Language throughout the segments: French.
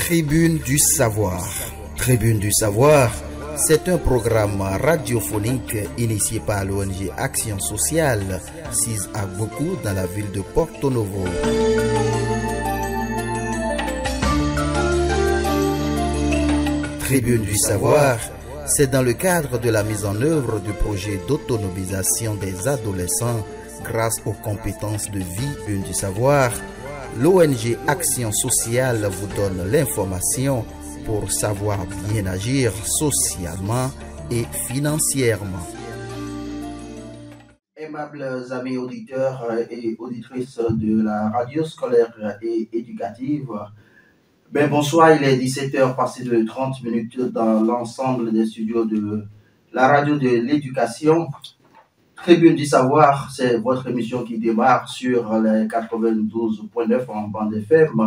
Tribune du savoir. Tribune du savoir, c'est un programme radiophonique initié par l'ONG Action sociale, sise à beaucoup dans la ville de Porto Novo. Tribune du savoir, c'est dans le cadre de la mise en œuvre du projet d'autonomisation des adolescents grâce aux compétences de vie du savoir. L'ONG Action sociale vous donne l'information pour savoir bien agir socialement et financièrement. Aimables amis auditeurs et auditrices de la radio scolaire et éducative, bonsoir, il est 17h passé de 30 minutes dans l'ensemble des studios de la radio de l'éducation. Tribune du savoir, c'est votre émission qui démarre sur les 92.9 en bande FM.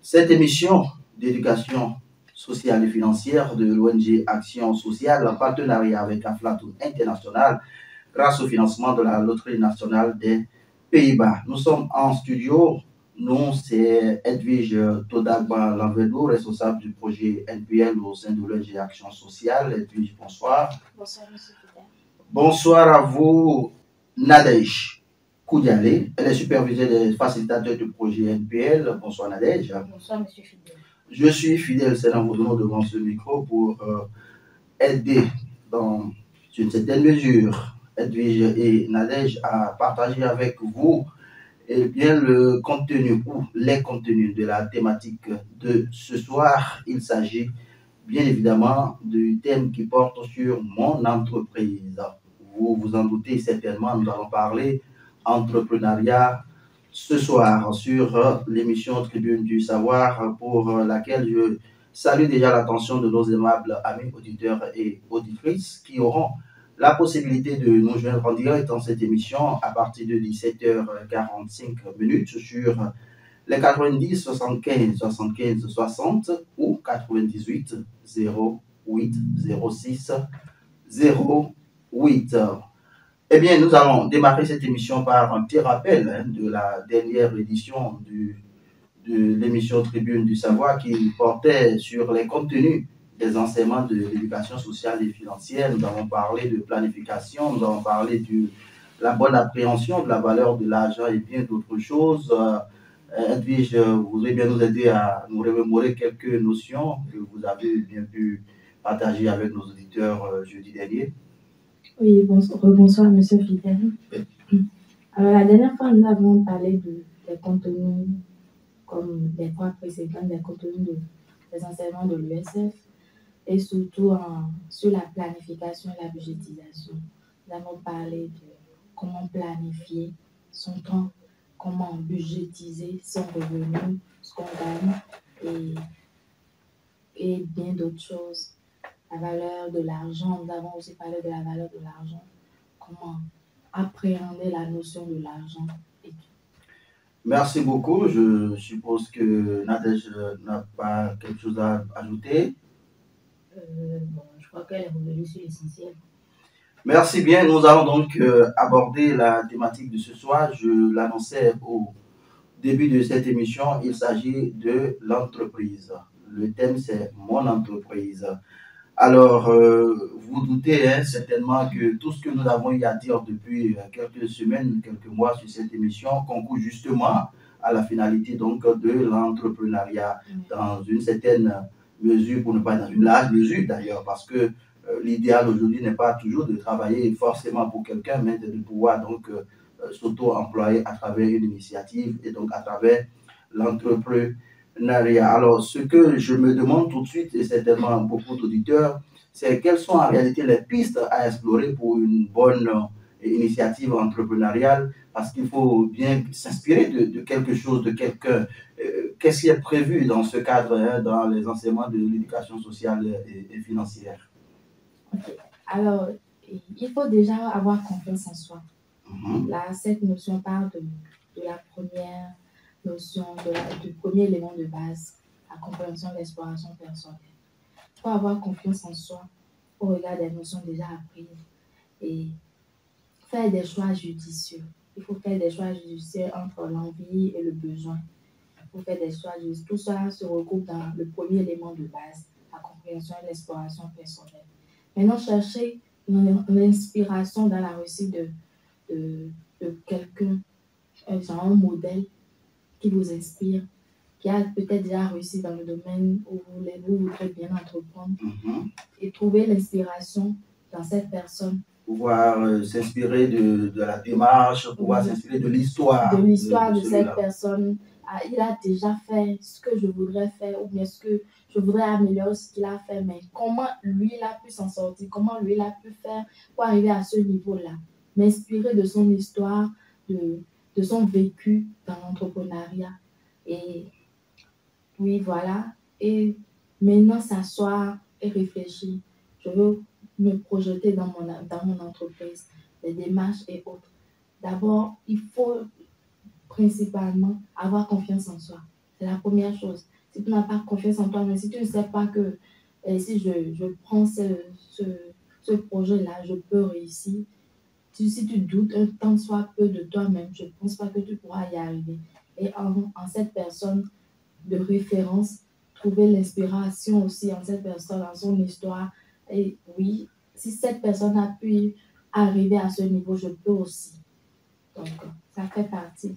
Cette émission d'éducation sociale et financière de l'ONG Action sociale en partenariat avec Aflatoon International grâce au financement de la Loterie nationale des Pays-Bas. Nous sommes en studio. Nous, c'est Edwige Todagba Lanvedou, responsable du projet NPL au sein de l'ONG Action sociale. Edwige, bonsoir. Bonsoir, monsieur Fidel. Bonsoir à vous, Nadège Koudialé. Elle est supervisée des facilitateurs du projet NPL. Bonsoir, Nadège. Bonsoir, monsieur Fidel. Je suis Fidèle Sénat Moudouno devant ce micro pour aider dans une certaine mesure Edwige et Nadège à partager avec vous le contenu ou les contenus de la thématique de ce soir. Il s'agit bien évidemment du thème qui porte sur mon entreprise. Vous vous en doutez certainement, nous allons parler entrepreneuriat ce soir sur l'émission Tribune du savoir pour laquelle je salue déjà l'attention de nos aimables amis auditeurs et auditrices qui auront la possibilité de nous joindre en direct dans cette émission à partir de 17h45 sur les 90 75 75 60 ou 98 08 06 08. Eh bien, nous allons démarrer cette émission par un petit rappel de la dernière édition de l'émission Tribune du savoir qui portait sur les contenus des enseignements de l'éducation sociale et financière. Nous avons parlé de planification, nous avons parlé de la bonne appréhension de la valeur de l'argent et bien d'autres choses. Edwige, vous voudrez bien nous aider à nous remémorer quelques notions que vous avez bien pu partager avec nos auditeurs jeudi dernier. Oui, bonsoir, monsieur Fidel. Alors, la dernière fois, nous avons parlé des contenus, comme les fois précédentes, des contenus des enseignements de l'USF et surtout sur la planification et la budgétisation. Nous avons parlé de comment planifier son temps, comment budgétiser son revenu, ce qu'on gagne et bien d'autres choses. La valeur de l'argent, nous avons aussi parlé de la valeur de l'argent, comment appréhender la notion de l'argent et tout. Merci beaucoup. Je suppose que Nadège n'a pas quelque chose à ajouter. Je crois qu'elle est revenue sur l'essentiel. Merci bien. Nous allons donc aborder la thématique de ce soir. Je l'annonçais au début de cette émission. Il s'agit de l'entreprise. Le thème, c'est mon entreprise. Alors, vous doutez certainement que tout ce que nous avons eu à dire depuis quelques semaines, quelques mois sur cette émission concourt justement à la finalité donc de l'entrepreneuriat dans une certaine mesure, pour ne pas dire dans une large mesure d'ailleurs, parce que l'idéal aujourd'hui n'est pas toujours de travailler forcément pour quelqu'un, mais de pouvoir donc s'auto-employer à travers une initiative et donc à travers l'entrepreneuriat. Alors, ce que je me demande tout de suite, et certainement beaucoup d'auditeurs, c'est quelles sont en réalité les pistes à explorer pour une bonne initiative entrepreneuriale, parce qu'il faut bien s'inspirer de quelque chose, de quelqu'un. Qu'est-ce qui est prévu dans ce cadre, dans les enseignements de l'éducation sociale et financière? Okay. Alors, il faut déjà avoir confiance en soi. Là, cette notion part de la première notion, du premier élément de base, la compréhension de l'exploration personnelle. Il faut avoir confiance en soi au regard des notions déjà apprises et faire des choix judicieux. Il faut faire des choix judicieux entre l'envie et le besoin. pour faire des choix justes. Tout ça se regroupe dans le premier élément de base, la compréhension et l'exploration personnelle. Maintenant, chercher l'inspiration dans la réussite de quelqu'un, genre un modèle qui vous inspire, qui a peut-être déjà réussi dans le domaine où vous voudrez bien entreprendre, et trouver l'inspiration dans cette personne. Pouvoir s'inspirer de la démarche, pouvoir s'inspirer de l'histoire. De l'histoire de cette personne. Ah, il a déjà fait ce que je voudrais faire, ou bien ce que je voudrais améliorer ce qu'il a fait, mais comment lui il a pu s'en sortir, comment lui il a pu faire pour arriver à ce niveau-là. M'inspirer de son histoire, de son vécu dans l'entrepreneuriat. Et oui, voilà. Et maintenant, s'asseoir et réfléchir. Je veux me projeter dans mon entreprise, les démarches et autres. D'abord, il faut principalement avoir confiance en soi. C'est la première chose. Si tu n'as pas confiance en toi, mais si tu ne sais pas que si je prends ce projet-là, je peux réussir. Si tu doutes un tant soit peu de toi-même, je ne pense pas que tu pourras y arriver. Et en cette personne de référence, trouver l'inspiration aussi en cette personne, en son histoire. Et oui, si cette personne a pu arriver à ce niveau, je peux aussi. Donc, ça fait partie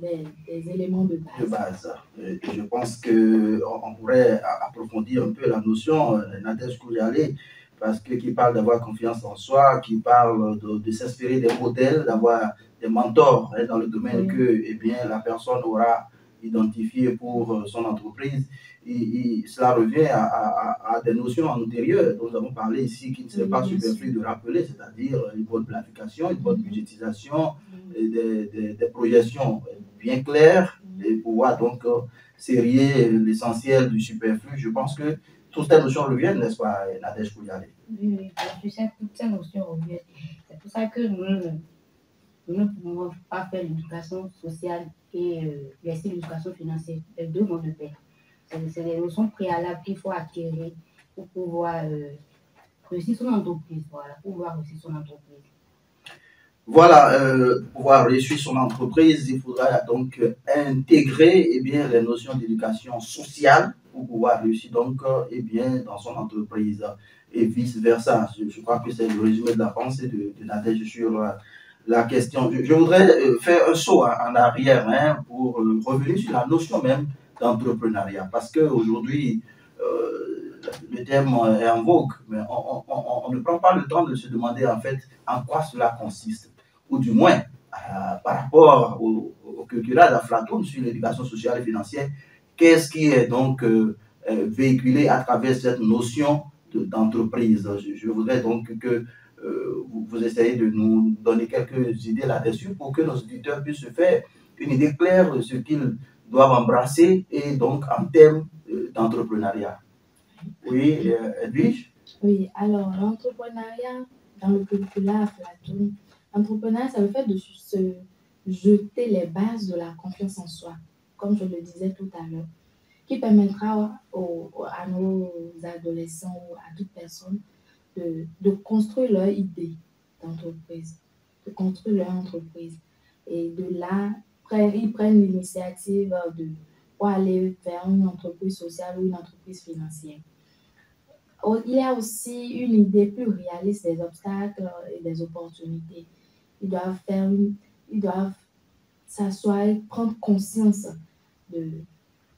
des éléments de base. Je pense qu'on pourrait approfondir un peu la notion, Nadège Koulibaly, parce que qui parle d'avoir confiance en soi, qui parle de s'inspirer des modèles, d'avoir des mentors dans le domaine que la personne aura identifié pour son entreprise. Cela revient à des notions antérieures dont nous avons parlé ici, qui ne serait pas superflu de rappeler, c'est-à-dire une bonne planification, une bonne budgétisation, des projections bien claires et pouvoir donc sérier l'essentiel du superflu. Je pense que toutes ces notions reviennent, n'est-ce pas, Nadège Koulibaly? Oui, toutes ces notions reviennent. C'est pour ça que nous ne pouvons pas faire l'éducation sociale et l'éducation financière, les deux vont de pair. C'est des notions préalables qu'il faut acquérir pour pouvoir réussir son entreprise. Voilà, pour pouvoir réussir son entreprise. Voilà, pour pouvoir réussir son entreprise, il faudra donc intégrer les notions d'éducation sociale pour pouvoir réussir donc dans son entreprise et vice-versa. Je crois que c'est le résumé de la pensée de Nadège sur la question. Je voudrais faire un saut en arrière pour revenir sur la notion même d'entrepreneuriat, parce qu'aujourd'hui, le terme est en vogue, mais on ne prend pas le temps de se demander en fait en quoi cela consiste, ou du moins par rapport au curriculum d'Aflaton sur l'éducation sociale et financière, qu'est-ce qui est donc véhiculé à travers cette notion d'entreprise. Je voudrais donc que vous essayez de nous donner quelques idées là-dessus pour que nos auditeurs puissent se faire une idée claire de ce qu'ils doivent embrasser et donc en termes d'entrepreneuriat. Oui, Edwige? Oui, alors l'entrepreneuriat, dans le curriculum Aflaton, l'entrepreneuriat, c'est le fait de se jeter les bases de la confiance en soi, comme je le disais tout à l'heure, qui permettra à nos adolescents ou à toute personne de construire leur idée d'entreprise, de construire leur entreprise. Et de là, ils prennent l'initiative pour aller vers une entreprise sociale ou une entreprise financière. Il y a aussi une idée plus réaliste des obstacles et des opportunités. Ils doivent s'asseoir et prendre conscience de...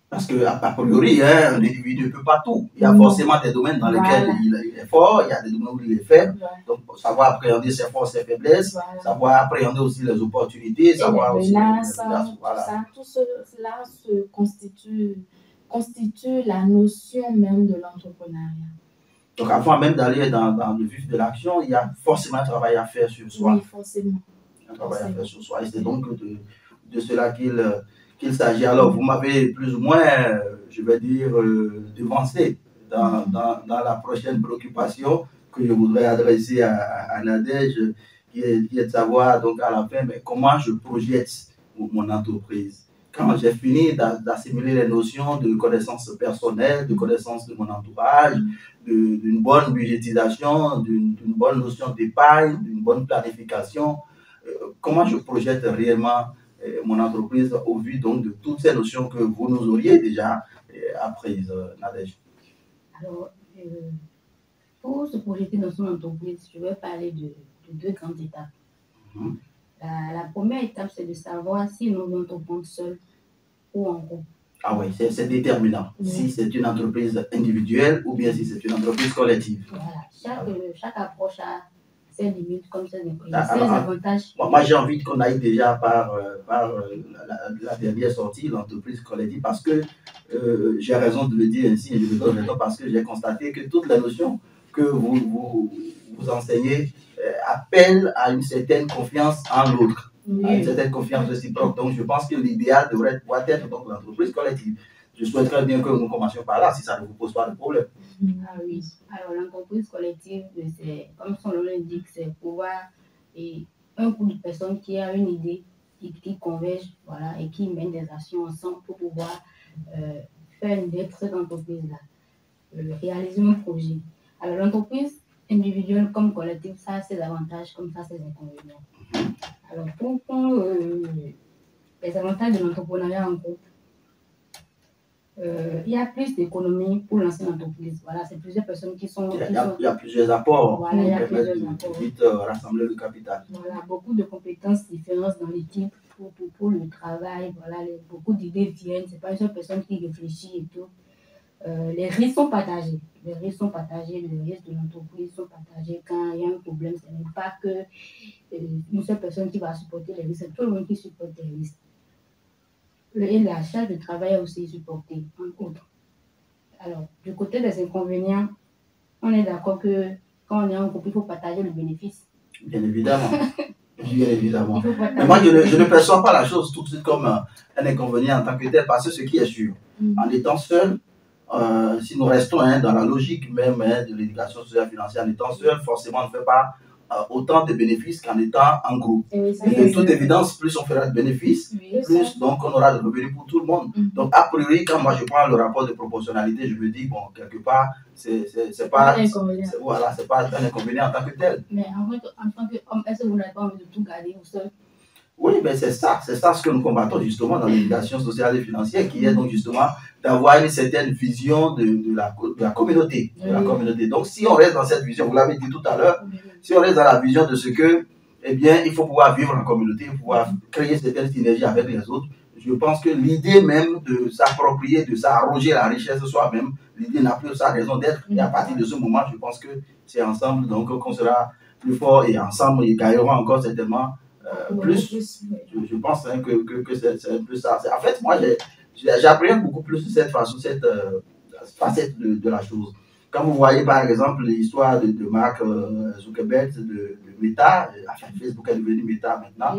Parce qu'à priori, un individu ne peut pas tout. Il y a forcément des domaines dans lesquels il est fort, il y a des domaines où il est faible. Donc, savoir appréhender ses forces et ses faiblesses, savoir appréhender aussi les opportunités, et savoir les menaces, tout cela constitue la notion même de l'entrepreneuriat. Donc, avant même d'aller dans le vif de l'action, il y a forcément un travail à faire sur soi. Oui, forcément. Un travail à faire sur soi. Et c'est donc de cela qu'il s'agit. Alors, vous m'avez plus ou moins, je vais dire, devancé dans la prochaine préoccupation que je voudrais adresser à Nadège, qui est de savoir, donc à la fin, mais comment je projette mon entreprise. Quand j'ai fini d'assimiler les notions de connaissance personnelle, de connaissance de mon entourage, d'une bonne budgétisation, d'une bonne notion d'épargne, d'une bonne planification, comment je projette réellement mon entreprise au vu donc de toutes ces notions que vous nous auriez déjà apprises, Nadège? Alors, pour se projeter dans son entreprise, je vais parler de deux grandes étapes. Mhm. La première étape, c'est de savoir si nous voulons entreprendre seul ou en groupe. Ah oui, c'est déterminant. Oui. Si c'est une entreprise individuelle ou bien si c'est une entreprise collective. Voilà. Chaque approche a ses limites comme ses Alors, avantages. moi, j'ai envie qu'on aille déjà par la dernière sortie, l'entreprise collective, parce que j'ai raison de le dire ainsi, et je le donne raison parce que j'ai constaté que toutes les notions que vous enseignez appellent à une certaine confiance en l'autre, à une certaine confiance réciproque. Donc, je pense que l'idéal devrait pouvoir être donc l'entreprise collective. Je souhaiterais bien que nous commencions par là, si ça ne vous pose pas de problème. Ah oui. Alors, l'entreprise collective, c'est, comme son nom l'indique, c'est pouvoir et un groupe de personnes qui a une idée, qui convergent, voilà, et qui mènent des actions ensemble pour pouvoir faire naître cette entreprise-là, réaliser un projet. Alors, l'entreprise individuelle comme collective, ça a ses avantages, comme ça, ses inconvénients. Alors, pour les avantages de l'entrepreneuriat en groupe, il y a plus d'économies pour lancer une entreprise. Voilà, c'est plusieurs personnes qui sont. Il y a plusieurs apports voilà, il y a qui permettent plusieurs apports. de vite rassembler le capital. Voilà, beaucoup de compétences différentes dans l'équipe pour le travail. Voilà, beaucoup d'idées viennent. Ce n'est pas une seule personne qui réfléchit et tout. Les risques sont partagés. Les risques sont partagés. Les risques de l'entreprise sont partagés. Quand il y a un problème, ce n'est pas que une seule personne qui va supporter les risques. C'est tout le monde qui supporte les risques. Et la charge de travail est aussi supportée, entre autres. Alors, du côté des inconvénients, on est d'accord que quand on est en groupe, il faut partager le bénéfice. Bien évidemment. Bien évidemment. Il faut partager. Mais moi, je ne perçois pas la chose tout de suite comme un inconvénient en tant que tel, parce que ce qui est sûr, en étant seul, si nous restons dans la logique même de l'éducation sociale et financière, en étant seul, forcément, on ne fait pas autant de bénéfices qu'en étant en groupe. Et de toute évidence, plus on fera de bénéfices, plus donc on aura de revenus pour tout le monde. Donc, a priori, quand moi je prends le rapport de proportionnalité, je me dis, bon, quelque part, c'est pas un inconvénient en tant que tel. Mais en tant qu'homme, est-ce que vous n'avez pas envie de tout garder vous seul? Oui, mais c'est ça ce que nous combattons justement dans l'éducation sociale et financière, qui est donc justement d'avoir une certaine vision de la communauté. De la communauté. Donc, si on reste dans cette vision, vous l'avez dit tout à l'heure, si on reste dans la vision de ce que, eh bien, il faut pouvoir vivre en communauté, pouvoir créer certaines synergies avec les autres, je pense que l'idée même de s'approprier, de s'arroger la richesse soi-même, l'idée n'a plus sa raison d'être. Et à partir de ce moment, je pense que c'est ensemble donc qu'on sera plus fort et ensemble, ils gagneront encore certainement plus. Je pense que c'est un peu ça. En fait, moi, j'appréhende beaucoup plus cette facette de la chose. Quand vous voyez par exemple l'histoire de Mark Zuckerberg, de Meta, enfin Facebook est devenu Meta maintenant,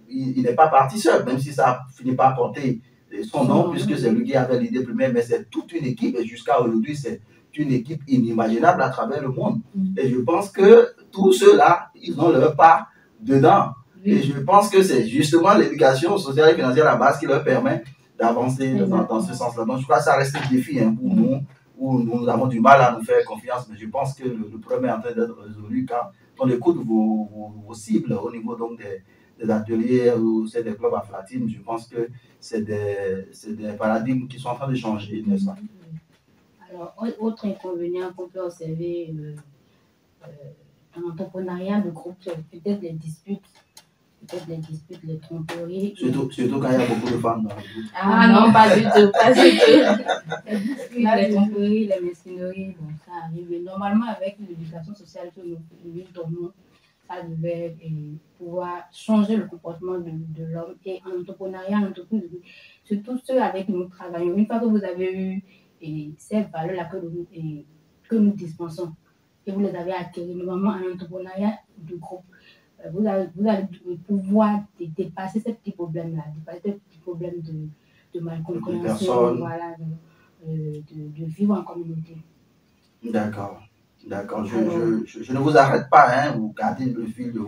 il n'est pas parti seul, même si ça finit par porter son nom, puisque c'est lui qui avait l'idée première, mais c'est toute une équipe, et jusqu'à aujourd'hui, c'est une équipe inimaginable à travers le monde. Et je pense que tous ceux-là, ils ont leur part dedans. Et je pense que c'est justement l'éducation sociale et financière à la base qui leur permet d'avancer dans ce sens-là. Donc, je crois que ça reste un défi pour nous, où nous avons du mal à nous faire confiance, mais je pense que le problème est en train d'être résolu quand on écoute vos cibles au niveau donc des ateliers ou c'est des clubs à Flatine. Je pense que c'est des paradigmes qui sont en train de changer, n'est-ce pas? Alors, autre inconvénient qu'on peut observer en entrepreneuriat de groupe, c'est peut-être les disputes, les tromperies. Surtout quand il y a beaucoup de femmes dans le groupe. Ah non, pas du tout, pas du tout. Les disputes, les tromperies, les mesquineries, bon, ça arrive. Et normalement, avec l'éducation sociale que nous donnons, ça devait pouvoir changer le comportement de l'homme. Et en entrepreneuriat, en entreprise, surtout ceux avec qui nous travaillons, une fois que vous avez eu ces valeurs-là que nous dispensons, et vous les avez acquises, normalement, en entrepreneuriat de groupe, vous allez pouvoir dépasser ces petits problèmes-là, dépasser ces petits problèmes de malcompréhension, voilà, de vivre en communauté. D'accord. Je ne vous arrête pas, vous gardez le fil de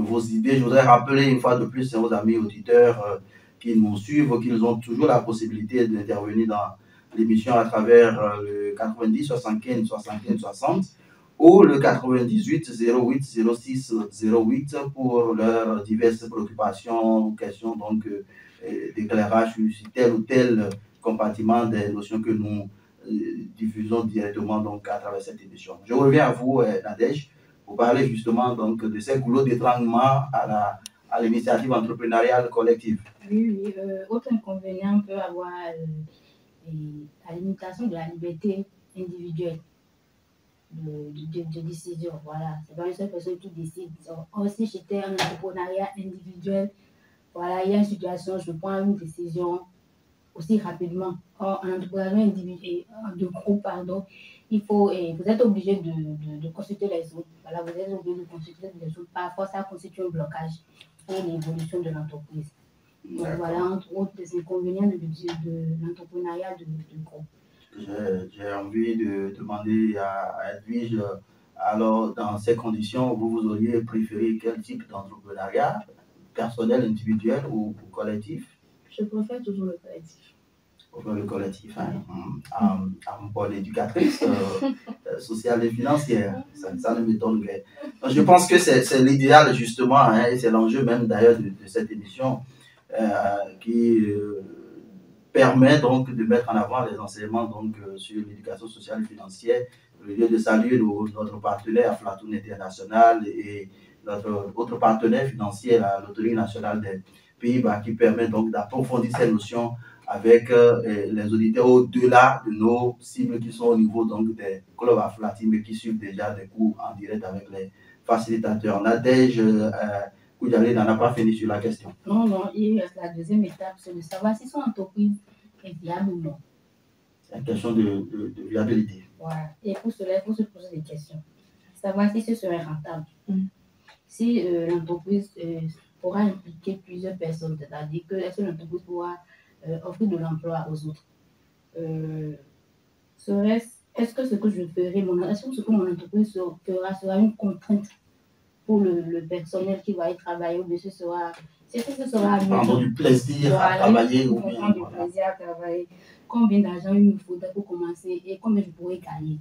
vos idées. Je voudrais rappeler une fois de plus à vos amis auditeurs qui nous suivent, qu'ils ont toujours la possibilité d'intervenir dans l'émission à travers le 90 75 75 60 ou le 98 08 06 08 pour leurs diverses préoccupations ou questions donc d'éclairage sur tel ou tel compartiment des notions que nous diffusons directement donc à travers cette émission. Je reviens à vous, Nadège, pour parler justement donc de ces goulots d'étranglement à l'initiative entrepreneuriale collective. Oui. Autre inconvénient peut avoir la limitation de la liberté individuelle de décision. Voilà, c'est pas une seule personne qui décide. Donc, si j'étais en entrepreneuriat individuel, voilà, il y a une situation, je prends une décision aussi rapidement. En entrepreneuriat individuel, de groupe, pardon, vous êtes obligé de consulter les autres. Voilà, vous êtes obligé de consulter les autres. Parfois, ça constitue un blocage pour l'évolution de l'entreprise. Donc, voilà, entre autres, les inconvénients de l'entrepreneuriat de groupe. J'ai envie de demander à Edwige, alors dans ces conditions, vous auriez préféré quel type d'entrepreneuriat, personnel, individuel ou collectif? Je préfère toujours le collectif. Le collectif, hein, en bonne éducatrice sociale et financière, ça ne m'étonne guère. Je pense que c'est l'idéal justement, hein, et c'est l'enjeu même d'ailleurs de cette émission qui permet donc de mettre en avant les enseignements donc, sur l'éducation sociale et financière. Le lieu de saluer notre partenaire Aflatoon International et notre autre partenaire financier, la Loterie nationale des Pays-Bas, qui permet donc d'approfondir ces notions avec les auditeurs au-delà de nos cibles qui sont au niveau donc, des clubs Aflatoon, mais qui suivent déjà des cours en direct avec les facilitateurs. Nadège Koudjalé n'en a pas fini sur la question. Non, il reste la deuxième étape, c'est de savoir si son entreprise est viable ou non. C'est une question de viabilité. Voilà. Et pour cela, il faut se poser des questions. Savoir si ce serait rentable. Si l'entreprise pourra impliquer plusieurs personnes, c'est-à-dire que est-ce que l'entreprise pourra offrir de l'emploi aux autres. Est-ce que ce que je ferai, est-ce que ce que mon entreprise fera sera une contrainte pour le personnel qui va y travailler, ou bien ce sera du plaisir à travailler, ou bien du plaisir à travailler, combien d'argent il me faudrait pour commencer et combien je pourrais gagner.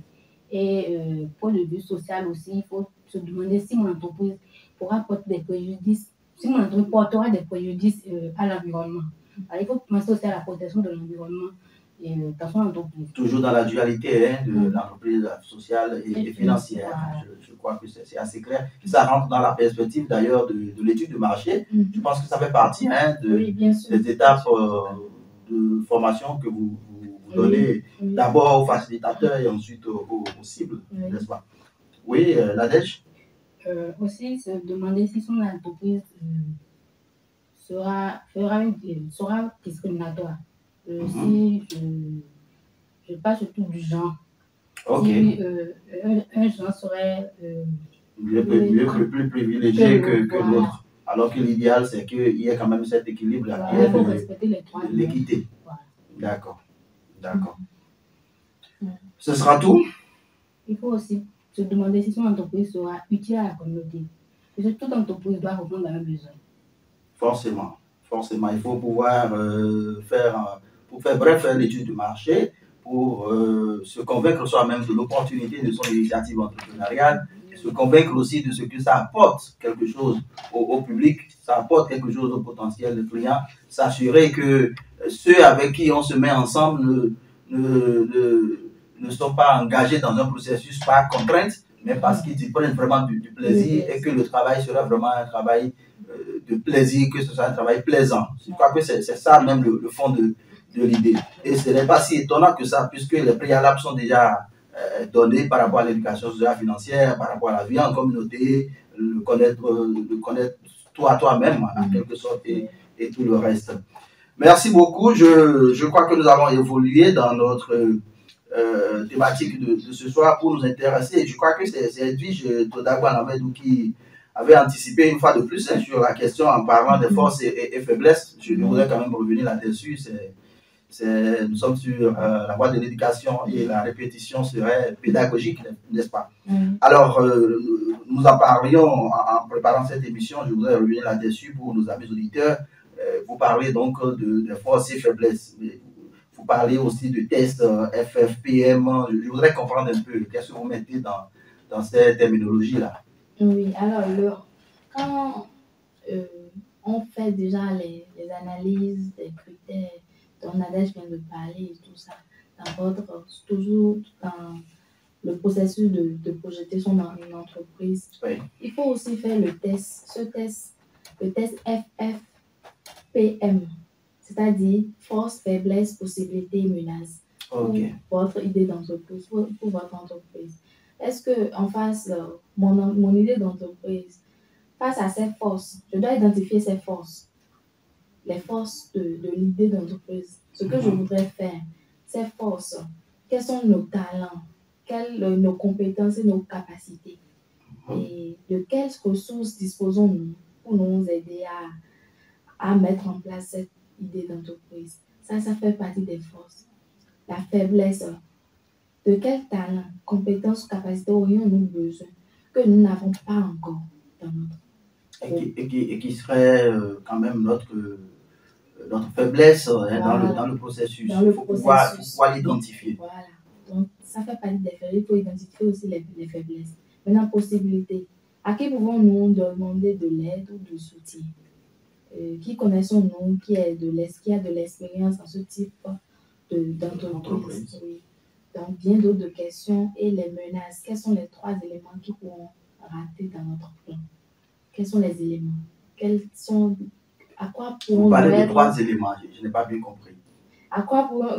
Et pour le but social aussi, il faut se demander si mon entreprise pourra porter des préjudices, si mon entreprise portera des préjudices à l'environnement. Alors, il faut penser aussi à la protection de l'environnement dans son entreprise. Toujours dans la dualité hein, de l'entreprise sociale et financière. Voilà. Je crois que c'est assez clair. Ça rentre dans la perspective d'ailleurs de l'étude de marché. Je pense que ça fait partie hein, des étapes de formation que vous donnez d'abord aux facilitateurs et ensuite aux cibles, n'est-ce pas? Oui, Nadège? Aussi, se demander si son entreprise sera discriminatoire. Si je passe surtout du genre. Si un genre serait plus privilégié que l'autre. Alors que l'idéal, c'est qu'il y ait quand même cet équilibre, il faut respecter les trois. L'équité. Voilà. D'accord. Ce sera tout? Il faut aussi se demander si son entreprise sera utile à la communauté. Parce que toute entreprise doit répondre à un besoin. Forcément. Il faut pouvoir faire l'étude du marché pour se convaincre soi-même de l'opportunité de son initiative entrepreneuriale, se convaincre aussi de ce que ça apporte quelque chose au public, ça apporte quelque chose au potentiel client, s'assurer que ceux avec qui on se met ensemble ne sont pas engagés dans un processus par contrainte, mais parce qu'ils y prennent vraiment du plaisir et que le travail sera vraiment un travail de plaisir, que ce soit un travail plaisant. Je crois que c'est ça même le fond de l'idée. Et ce n'est pas si étonnant que ça, puisque les préalables sont déjà donnés par rapport à l'éducation sociale financière, par rapport à la vie en communauté, le connaître toi-même, en quelque sorte, et tout le reste. Merci beaucoup. Je crois que nous avons évolué dans notre thématique de ce soir pour nous intéresser. Je crois que c'est Edwige Todagwa Namedou qui avait anticipé une fois de plus sur la question en parlant des forces et faiblesses. Je voudrais quand même revenir là-dessus. Nous sommes sur la voie de l'éducation et la répétition serait pédagogique, n'est-ce pas? Alors, nous en parlions en préparant cette émission. Je voudrais revenir là-dessus pour nos amis auditeurs. Vous parlez donc des forces et faiblesses. Vous parlez aussi de tests FFPM. Je voudrais comprendre un peu qu'est-ce que vous mettez dans dans ces terminologies-là. Oui, alors quand on fait déjà les analyses des critères dont Nadège vient de parler et tout ça, toujours dans le processus de projeter une entreprise, Oui. il faut aussi faire le test, le test FFPM, c'est-à-dire force, faiblesse, possibilité, menace. Ok. Pour votre idée d'entreprise, pour votre entreprise. Est-ce que en face, mon idée d'entreprise, face à ces forces, je dois identifier ces forces, les forces de l'idée d'entreprise, ce que je voudrais faire, ces forces, quels sont nos talents, quelles nos compétences et nos capacités, et de quelles ressources disposons-nous pour nous aider à mettre en place cette idée d'entreprise. Ça fait partie des forces. La faiblesse, de quel talent, compétences, capacités aurions-nous besoin que nous n'avons pas encore dans notre groupe. Et qui serait quand même notre faiblesse Voilà. dans le processus. Il faut pouvoir l'identifier. Voilà. Donc, ça fait partie des faiblesses. Il faut identifier aussi les faiblesses. Maintenant, possibilité. À qui pouvons-nous demander de l'aide ou du soutien? Qui connaissons-nous qui a de l'expérience dans ce type d'entreprise? Oui. Donc, bien d'autres questions. Et les menaces. Quels sont les 3 éléments qui pourront rater dans notre plan? Quels sont les éléments? À quoi pourrons-nous... Vous parlez de 3 éléments, je n'ai pas bien compris.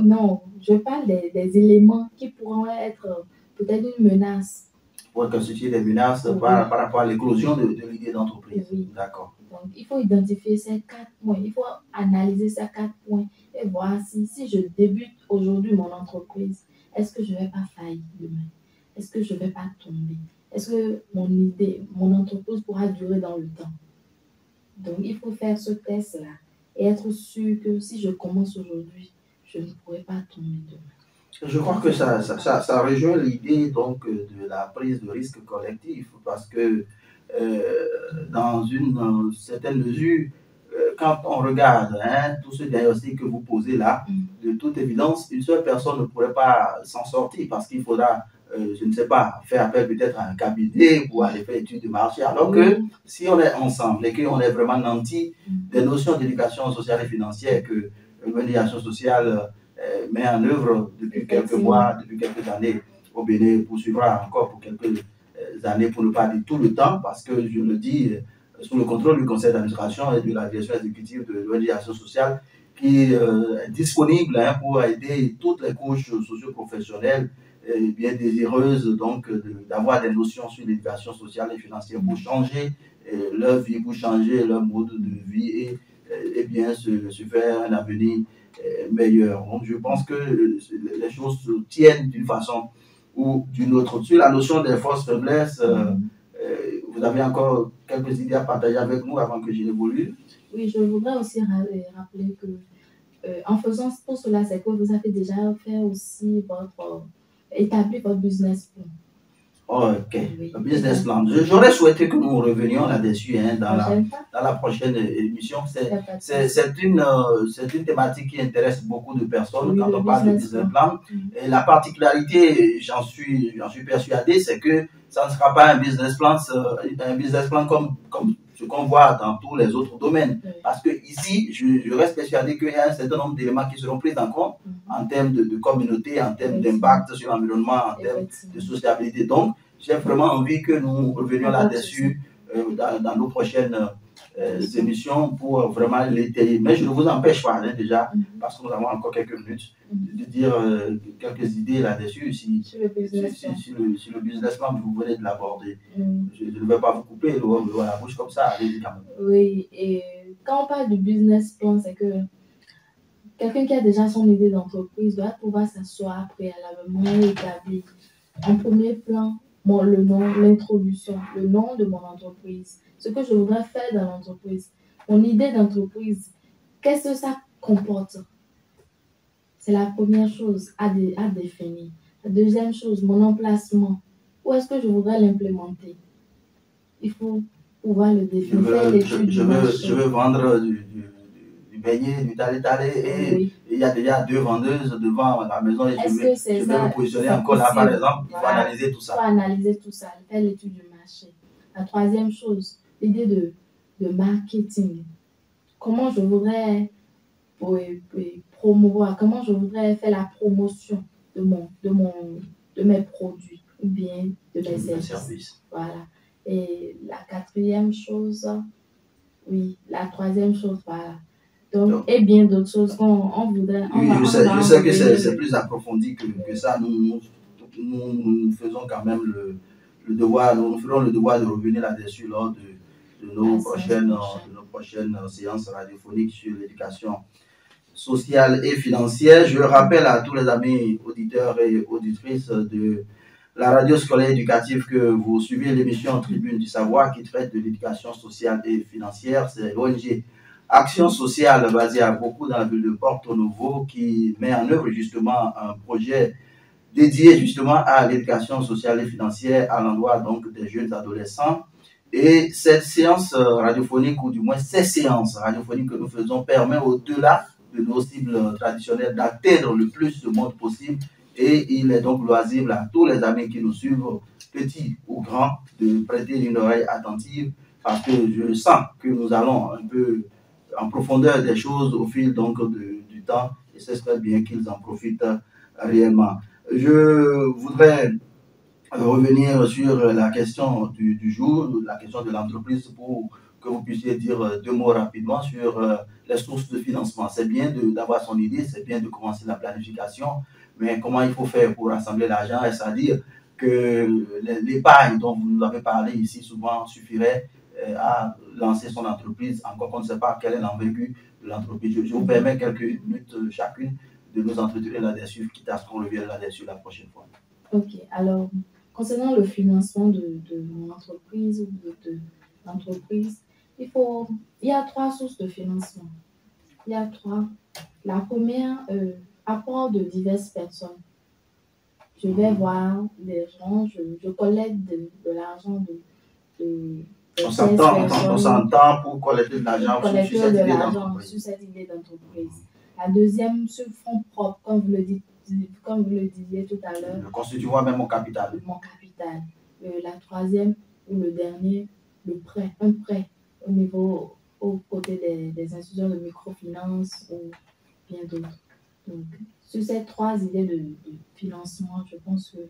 Non, je parle des éléments qui pourront être peut-être une menace. Pour constituer des menaces Oui. par rapport à l'éclosion de l'idée d'entreprise. Oui. D'accord. Donc, il faut identifier ces 4 points. Il faut analyser ces 4 points et voir si je débute aujourd'hui mon entreprise, est-ce que je ne vais pas faillir demain? Est-ce que je ne vais pas tomber? Est-ce que mon entreprise pourra durer dans le temps? Donc, il faut faire ce test-là et être sûr que si je commence aujourd'hui, je ne pourrai pas tomber demain. Je crois que ça rejoint l'idée donc de la prise de risque collectif parce que dans une certaine mesure, quand on regarde tout ce diagnostic que vous posez là, de toute évidence, une seule personne ne pourrait pas s'en sortir parce qu'il faudra, je ne sais pas, faire appel peut-être à un cabinet pour aller faire étude de marché. Alors que si on est ensemble et qu'on est vraiment nantis des notions d'éducation sociale et financière que l'organisation sociale met en œuvre depuis quelques mois, depuis quelques années, au Bénin poursuivra encore pour quelques années, pour ne pas dire tout le temps, parce que je le dis, sous le contrôle du conseil d'administration et de la direction exécutive de l'organisation sociale, qui est disponible pour aider toutes les couches socio-professionnelles bien désireuses donc d'avoir des notions sur l'éducation sociale et financière pour changer leur vie, pour changer leur mode de vie et bien se faire un avenir meilleur. Donc je pense que les choses se tiennent d'une façon ou d'une autre. Sur la notion des forces faiblesses, vous avez encore quelques idées à partager avec nous avant que je n'évolue? Oui, je voudrais aussi rappeler que en faisant tout cela, c'est que vous avez déjà fait aussi établir votre business plan. Ok, le business plan. J'aurais souhaité que nous revenions là-dessus dans la prochaine émission. C'est une thématique qui intéresse beaucoup de personnes quand on parle de business plan. Et la particularité, j'en suis persuadé, c'est que ça ne sera pas un business plan comme ce qu'on voit dans tous les autres domaines. Parce que ici, je reste persuadé qu'il y a un certain nombre d'éléments qui seront pris en compte en termes de communauté, en termes d'impact sur l'environnement, en termes de sociabilité. Donc, j'ai vraiment envie que nous revenions là-dessus dans nos prochaines émissions pour vraiment l'étayer. Mais je ne vous empêche pas déjà, parce que nous avons encore quelques minutes, de dire quelques idées là-dessus sur le business plan que vous venez de l'aborder. Je ne vais pas vous couper l'eau à la bouche comme ça. Allez-y quand même. Oui, et quand on parle de business plan, c'est que quelqu'un qui a déjà son idée d'entreprise doit pouvoir s'asseoir préalablement et établir en premier plan le nom, l'introduction, le nom de mon entreprise, ce que je voudrais faire dans l'entreprise, mon idée d'entreprise, qu'est-ce que ça comporte? C'est la première chose à définir. La deuxième chose, mon emplacement. Où est-ce que je voudrais l'implémenter? Il faut pouvoir le définir. Je veux vendre du beignet, du talé-talé il y a déjà 2 vendeuses devant la maison et je vais me positionner encore là, par exemple. Il faut analyser tout ça. Il faut analyser tout ça, faire l'étude du marché. La troisième chose, l'idée de marketing. Comment je voudrais promouvoir, comment je voudrais faire la promotion de mes produits ou bien de mes services. Voilà. Et la quatrième chose, oui, la troisième chose, voilà. Donc, et bien d'autres choses qu'on voudrait. Oui, je sais que c'est plus approfondi que ça. Nous faisons quand même le devoir, nous ferons le devoir de revenir là-dessus lors de nos prochaines séances radiophoniques sur l'éducation sociale et financière. Je rappelle à tous les amis auditeurs et auditrices de la radio scolaire éducative que vous suivez l'émission Tribune du Savoir qui traite de l'éducation sociale et financière. C'est l'ONG Action sociale basée à beaucoup dans la ville de Porto Novo qui met en œuvre justement un projet dédié justement à l'éducation sociale et financière à l'endroit donc des jeunes adolescents. Et cette séance radiophonique, ou du moins ces séances radiophoniques que nous faisons, permet au-delà de nos cibles traditionnelles d'atteindre le plus de monde possible. Et il est donc loisible à tous les amis qui nous suivent, petits ou grands, de prêter une oreille attentive parce que je sens que nous allons un peu en profondeur des choses au fil donc du temps et ce serait bien qu'ils en profitent réellement. Je voudrais revenir sur la question du jour, la question de l'entreprise pour que vous puissiez dire 2 mots rapidement sur les sources de financement. C'est bien d'avoir son idée, c'est bien de commencer la planification, mais comment il faut faire pour rassembler l'argent, c'est-à-dire que l'épargne dont vous nous avez parlé ici souvent suffirait à lancer son entreprise, encore qu'on ne sait pas quelle est l'envergure de l'entreprise. Je vous permets quelques minutes chacune de nous entretenir là-dessus, quitte à ce qu'on revienne là-dessus la prochaine fois. Ok, alors, concernant le financement de mon entreprise ou de l'entreprise, il y a 3 sources de financement. Il y a 3. La première, apport de diverses personnes. Je vais voir des gens, je collecte de l'argent on s'entend pour collecter de l'argent sur cette idée d'entreprise. La deuxième, sur fonds propres, comme vous le disiez tout à l'heure. Constitue-moi même mon capital. Mon capital. La troisième, ou le dernier, le prêt. Un prêt au côté des institutions de microfinance ou bien d'autres. Donc, sur ces 3 idées de financement, je pense que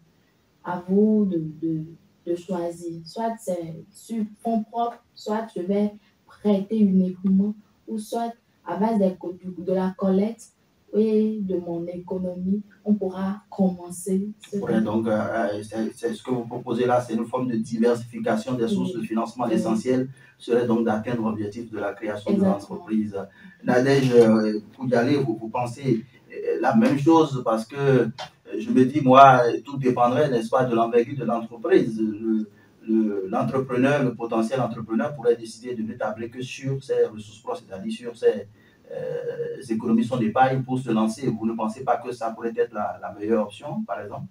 à vous de choisir. Soit c'est sur fonds propres, soit je vais prêter uniquement, ou soit à base de la collecte et de mon économie, on pourra commencer. Donc, c'est ce que vous proposez là, c'est une forme de diversification des sources de financement. L'essentiel serait donc d'atteindre l'objectif de la création de l'entreprise. Nadège, pour y aller, vous pensez la même chose parce que je me dis, moi, tout dépendrait, n'est-ce pas, de l'envergure de l'entreprise. Le potentiel entrepreneur pourrait décider de ne tabler que sur ses ressources propres, c'est-à-dire sur ses économies son épargne pour se lancer. Vous ne pensez pas que ça pourrait être la meilleure option, par exemple?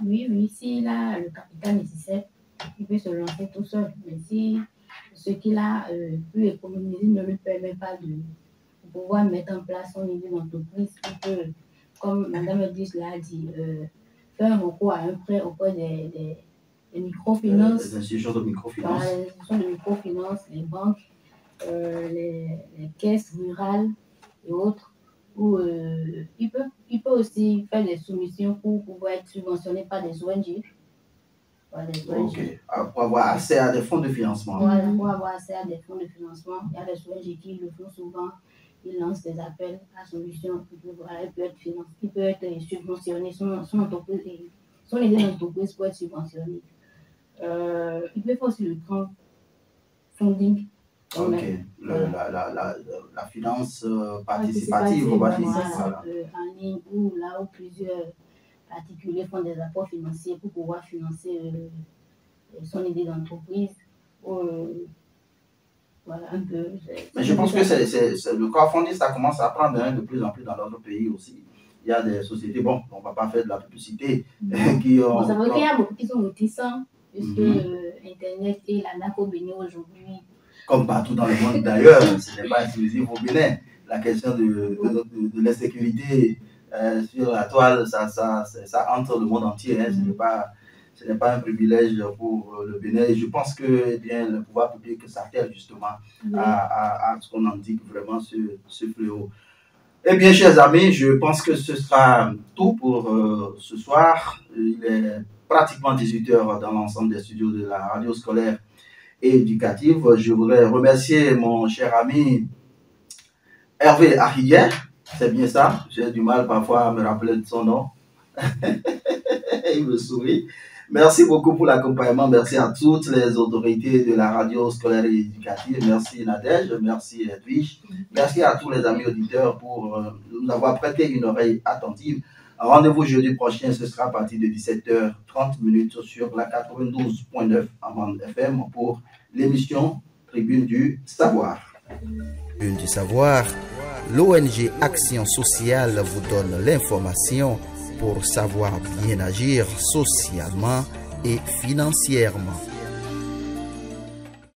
Oui, s'il a le capital nécessaire, il peut se lancer tout seul. Mais si ce qu'il a pu économiser ne lui permet pas de pouvoir mettre en place son idée d'entreprise, il peut, comme Mme Edis l'a dit, faire un recours à un prêt auprès des microfinances. Les institutions de microfinance. Voilà, les institutions de microfinance, les banques, les caisses rurales et autres. Où, il peut aussi faire des soumissions pour pouvoir être subventionné par des ONG. Ok, pour avoir accès à des fonds de financement. Voilà, pour avoir accès à des fonds de financement. Il y a des ONG qui le font souvent. Ils lancent des appels à solutions. Il peut être subventionné, son entreprise, son idée d'entreprise peut être subventionnée. Il peut faire aussi le crowdfunding. Ok, la finance participative, on va dire. Voilà. En ligne où plusieurs particuliers font des apports financiers pour pouvoir financer son idée d'entreprise. Voilà un peu. Mais je pense que le crowdfunding, ça commence à prendre de plus en plus dans notre pays aussi. Il y a des sociétés, bon, on ne va pas faire de la publicité, qui ont... Ça veut dire qu'il y a beaucoup qui sont réticents, puisque Internet et la NAC au Bénin aujourd'hui. Comme partout dans le monde d'ailleurs, ce n'est pas exclusif au Bénin. la question de l'insécurité sur la toile, ça entre le monde entier. Hein. Ce n'est pas un privilège pour le Bénin. Et je pense que eh bien, le pouvoir public s'attelle justement à ce qu'on indique vraiment ce fléau. Eh bien, chers amis, je pense que ce sera tout pour ce soir. Il est pratiquement 18 h dans l'ensemble des studios de la radio scolaire et éducative. Je voudrais remercier mon cher ami Hervé Arriguet. C'est bien ça. J'ai du mal parfois à me rappeler de son nom. Il me sourit. Merci beaucoup pour l'accompagnement. Merci à toutes les autorités de la radio scolaire et éducative. Merci Nadège, merci Edwige. Merci à tous les amis auditeurs pour nous avoir prêté une oreille attentive. Rendez-vous jeudi prochain, ce sera à partir de 17h30 sur la 92.9 en bande FM pour l'émission Tribune du Savoir. Tribune du Savoir, l'ONG Action Sociale vous donne l'information pour savoir bien agir socialement et financièrement.